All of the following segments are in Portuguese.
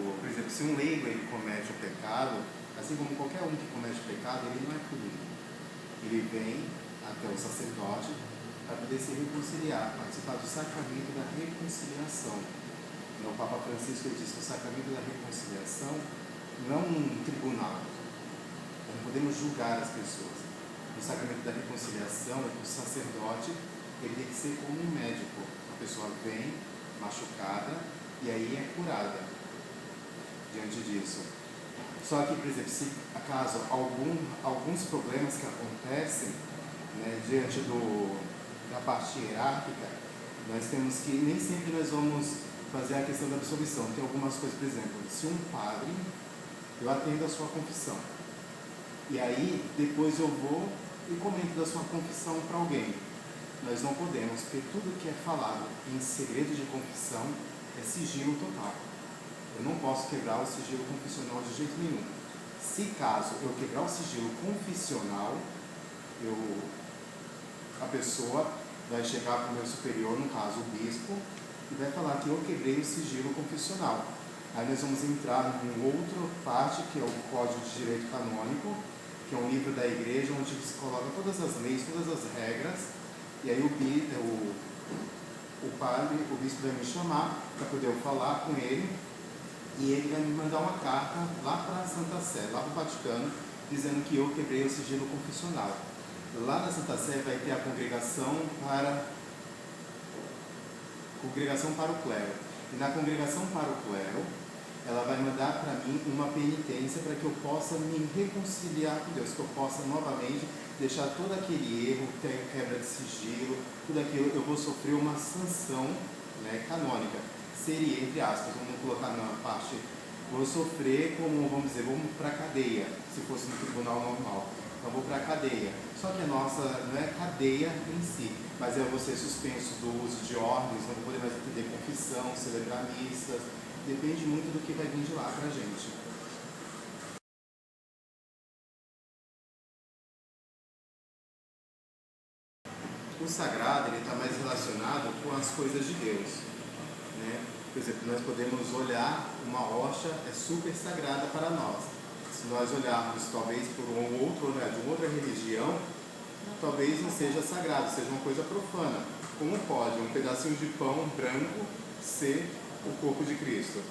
Por exemplo, se um leigo ele comete o pecado, assim como qualquer um que comete o pecado, ele não é punido. Ele vem até o sacerdote para poder se reconciliar, participar do sacramento da reconciliação. O Papa Francisco diz que o sacramento da reconciliação não é um tribunal. Nós não podemos julgar as pessoas. O sacramento da reconciliação é que o sacerdote ele tem que ser como um médico. A pessoa vem machucada e aí é curada diante disso. Só que, por exemplo, se acaso alguns problemas que acontecem, né, diante da parte hierárquica, nós temos que, nem sempre nós vamos fazer a questão da absolvição. Tem algumas coisas, por exemplo, se um padre, eu atendo a sua confissão, e aí depois eu vou e comento da sua confissão para alguém. Nós não podemos, porque tudo que é falado em segredo de confissão é sigilo total. Eu não posso quebrar o sigilo confissional de jeito nenhum. Se caso eu quebrar o sigilo confissional, a pessoa vai chegar para o meu superior, no caso o bispo, e vai falar que eu quebrei o sigilo confissional. Aí nós vamos entrar em outra parte, que é o Código de Direito Canônico, que é um livro da igreja onde se coloca todas as leis, todas as regras, e aí o bispo vai me chamar para poder eu falar com ele, e ele vai me mandar uma carta lá para a Santa Sé, lá para o Vaticano, dizendo que eu quebrei o sigilo confissional. Lá na Santa Sé vai ter a congregação para o clero. E na congregação para o clero, ela vai mandar para mim uma penitência para que eu possa me reconciliar com Deus, que eu possa novamente deixar todo aquele erro, quebra de sigilo, tudo aquilo, eu vou sofrer uma sanção, né, canônica. Seria, entre aspas, vamos colocar na parte, vou sofrer como, vamos dizer, vamos para a cadeia, se fosse no tribunal normal. Então vou para a cadeia. Só que a nossa não é cadeia em si, mas eu vou ser suspenso do uso de ordens, não vou poder mais atender confissão, celebrar missas. Depende muito do que vai vir de lá para a gente. O sagrado está mais relacionado com as coisas de Deus, né? Por exemplo, nós podemos olhar uma rocha, é super sagrada para nós. Se nós olharmos talvez por um outro olhar de outra religião, talvez não seja sagrado, seja uma coisa profana. Como pode um pedacinho de pão branco ser o corpo de Cristo?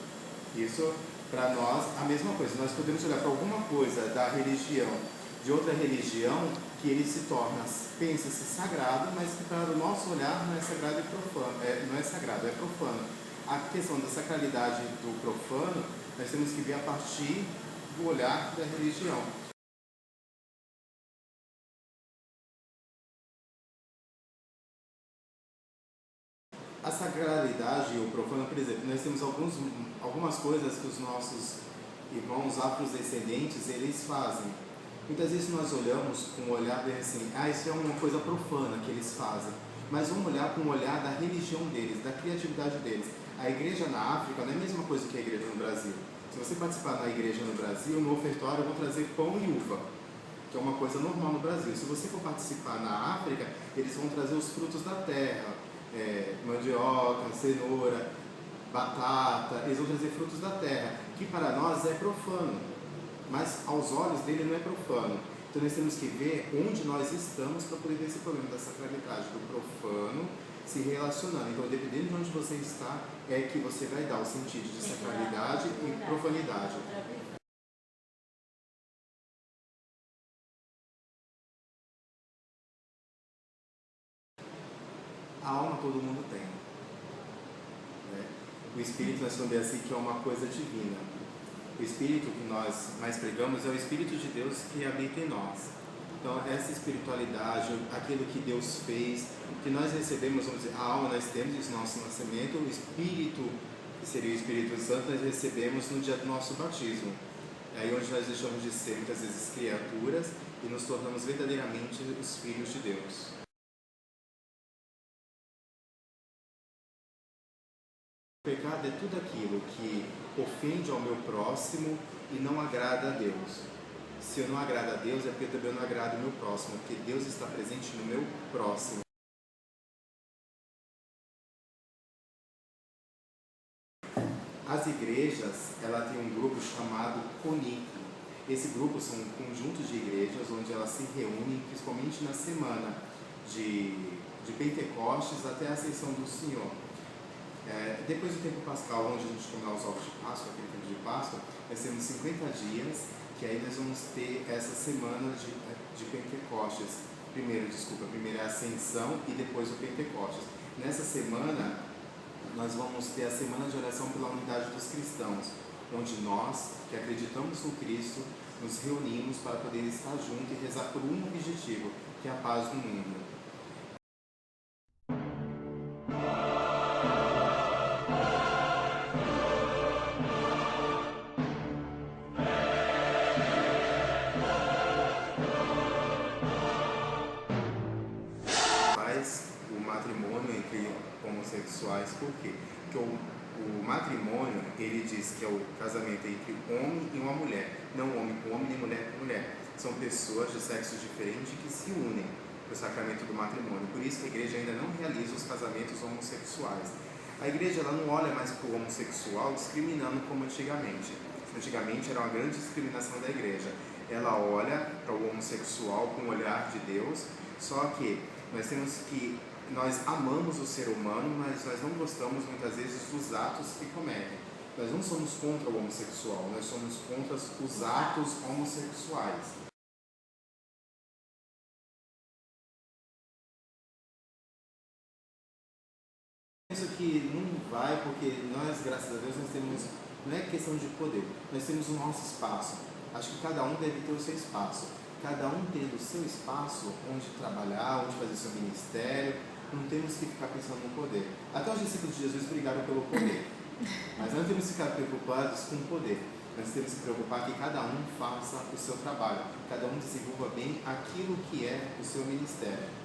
Isso, para nós, a mesma coisa. Nós podemos olhar para alguma coisa da religião, de outra religião, que ele se torna, pensa-se sagrado, mas que para o nosso olhar não é sagrado e profano. Não é sagrado, é profano. A questão da sacralidade do profano, nós temos que ver a partir do olhar da religião. A sacralidade e o profano, por exemplo, nós temos algumas coisas que os nossos irmãos afrodescendentes, eles fazem. Muitas vezes nós olhamos com um olhar bem assim, isso é uma coisa profana que eles fazem. Mas vamos olhar com o olhar da religião deles, da criatividade deles. A igreja na África não é a mesma coisa que a igreja no Brasil. Se você participar da igreja no Brasil, no ofertório eu vou trazer pão e uva, que é uma coisa normal no Brasil. Se você for participar na África, eles vão trazer os frutos da terra, mandioca, cenoura, batata, eles vão trazer frutos da terra, que para nós é profano, mas aos olhos dele não é profano. Então nós temos que ver onde nós estamos para poder ver esse problema da sacralidade, do profano se relacionando. Então, dependendo de onde você está, é que você vai dar o sentido de sacralidade e profanidade. A alma todo mundo tem, né? O Espírito nós falamos assim que é uma coisa divina. O Espírito que nós mais pregamos é o Espírito de Deus que habita em nós. Então, essa espiritualidade, aquilo que Deus fez, que nós recebemos, vamos dizer, a alma nós temos isso no nosso nascimento, o Espírito, que seria o Espírito Santo, nós recebemos no dia do nosso batismo. É aí onde nós deixamos de ser, muitas vezes, criaturas e nos tornamos verdadeiramente os filhos de Deus. O pecado é tudo aquilo que ofende ao meu próximo e não agrada a Deus. Se eu não agrado a Deus, é porque eu também não agrado o meu próximo, porque Deus está presente no meu próximo. As igrejas, ela tem um grupo chamado CONIC. Esse grupo são conjuntos de igrejas onde elas se reúnem, principalmente na semana de Pentecostes até a Ascensão do Senhor. Depois do tempo pascal, onde a gente come os ovos de Páscoa, aquele tempo de Páscoa, nós temos 50 dias, que aí nós vamos ter essa semana de Pentecostes. Primeiro é a Ascensão e depois o Pentecostes. Nessa semana, nós vamos ter a semana de oração pela unidade dos cristãos, onde nós, que acreditamos no Cristo, nos reunimos para poder estar juntos e rezar por um objetivo, que é a paz no mundo. O matrimônio entre homossexuais, por quê? Porque o matrimônio, ele diz que é o casamento entre um homem e uma mulher, não homem com homem nem mulher com mulher. São pessoas de sexos diferentes que se unem no sacramento do matrimônio. Por isso que a igreja ainda não realiza os casamentos homossexuais. A igreja ela não olha mais para o homossexual discriminando como antigamente. Antigamente era uma grande discriminação da igreja. Ela olha para o homossexual com o olhar de Deus, só que nós amamos o ser humano, mas nós não gostamos muitas vezes dos atos que cometem. Nós não somos contra o homossexual, nós somos contra os atos homossexuais. Penso que não vai, porque nós, graças a Deus, não é questão de poder, nós temos o nosso espaço. Acho que cada um deve ter o seu espaço. Cada um tendo o seu espaço onde trabalhar, onde fazer seu ministério, não temos que ficar pensando no poder. Até os discípulos de Jesus brigaram pelo poder, mas não temos que ficar preocupados com o poder. Nós temos que preocupar que cada um faça o seu trabalho, cada um desenvolva bem aquilo que é o seu ministério.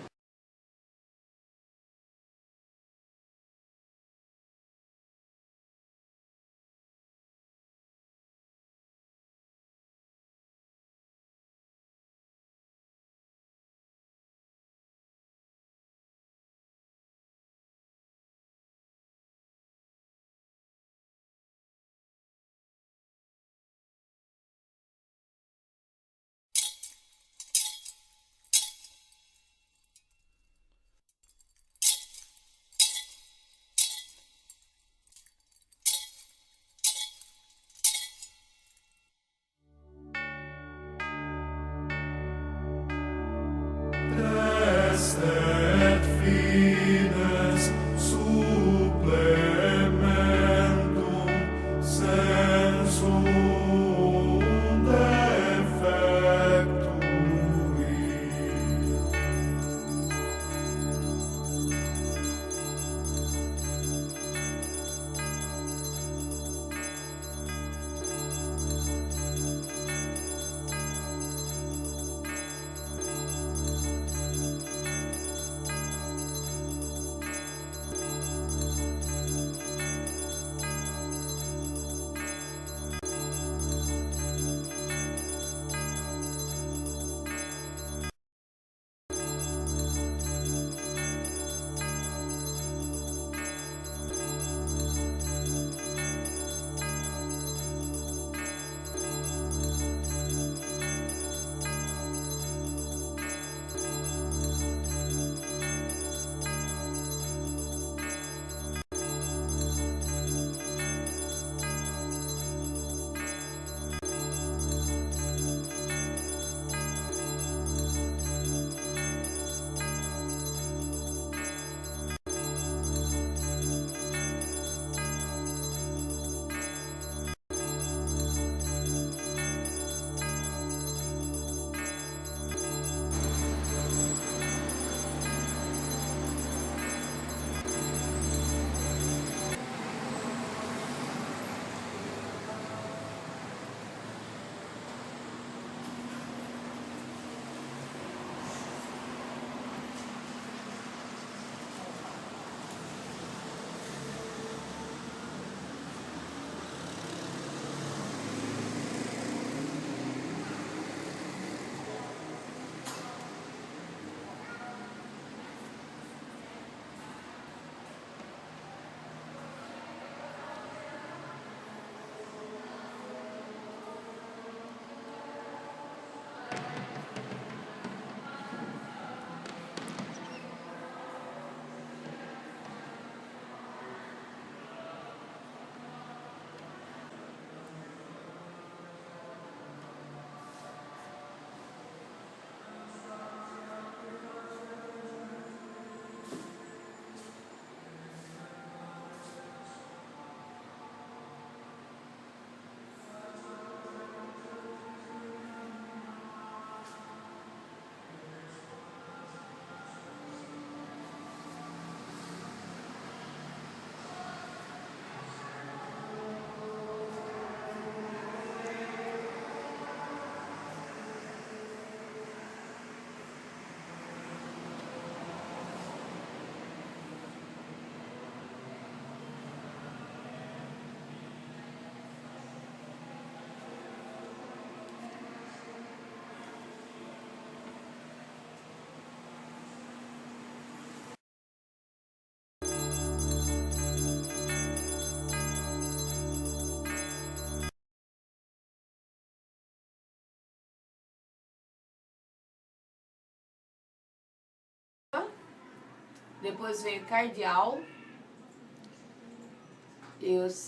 depois veio cardeal,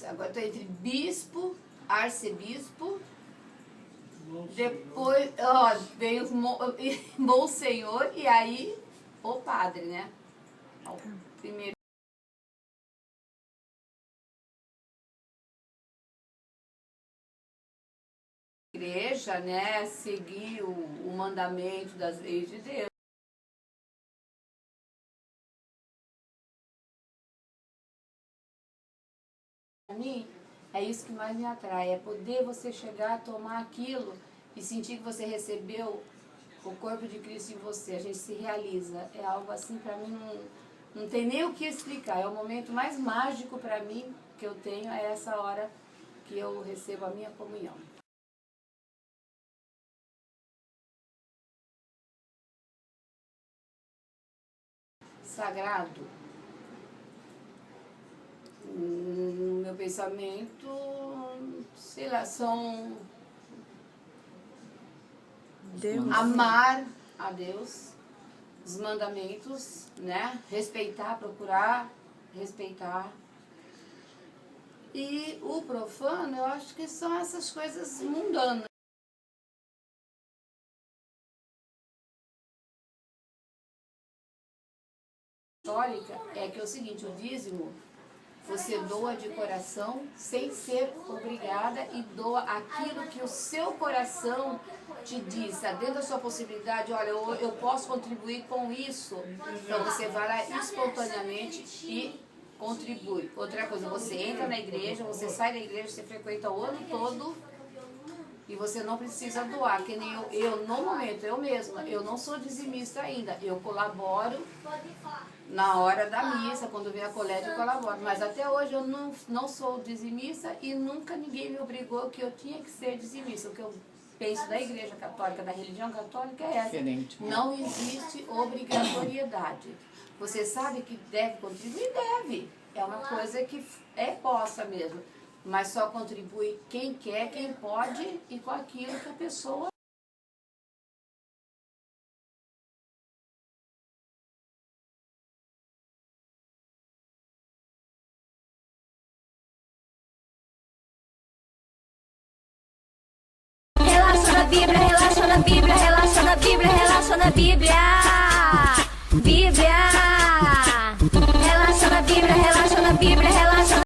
agora estou entre bispo, arcebispo, depois veio monsenhor e aí o padre, né? O primeiro. Igreja, né? Seguir o mandamento das leis de Deus. Para mim, é isso que mais me atrai, é poder você chegar, tomar aquilo e sentir que você recebeu o corpo de Cristo em você, a gente se realiza. É algo assim, para mim, não tem nem o que explicar. É o momento mais mágico para mim que eu tenho, é essa hora que eu recebo a minha comunhão. Sagrado. No meu pensamento, sei lá, são Deus. Amar a Deus, os mandamentos, né? Respeitar, procurar respeitar. E o profano, eu acho que são essas coisas mundanas. Católica é que é o seguinte, o dízimo você doa de coração sem ser obrigada e doa aquilo que o seu coração te diz, está dentro da sua possibilidade, olha, eu posso contribuir com isso. Então você vai lá espontaneamente e contribui. Outra coisa, você entra na igreja, você sai da igreja, você frequenta o ano todo e você não precisa doar, que nem eu no momento, eu mesma, eu não sou dizimista ainda, eu colaboro na hora da missa, quando vem a coleta eu colaboro, mas até hoje eu não sou dizimista e nunca ninguém me obrigou que eu tinha que ser dizimista. O que eu penso da igreja católica, da religião católica é essa, não existe obrigatoriedade. Você sabe que deve contribuir? Deve, é uma coisa que é possa mesmo, mas só contribui quem quer, quem pode e com aquilo que a pessoa... Relaxa na Bíblia, relaxa na Bíblia, relaxa na Bíblia, relaxa na Bíblia. Bíblia. Relaxa na Bíblia, relaxa na Bíblia, relaxa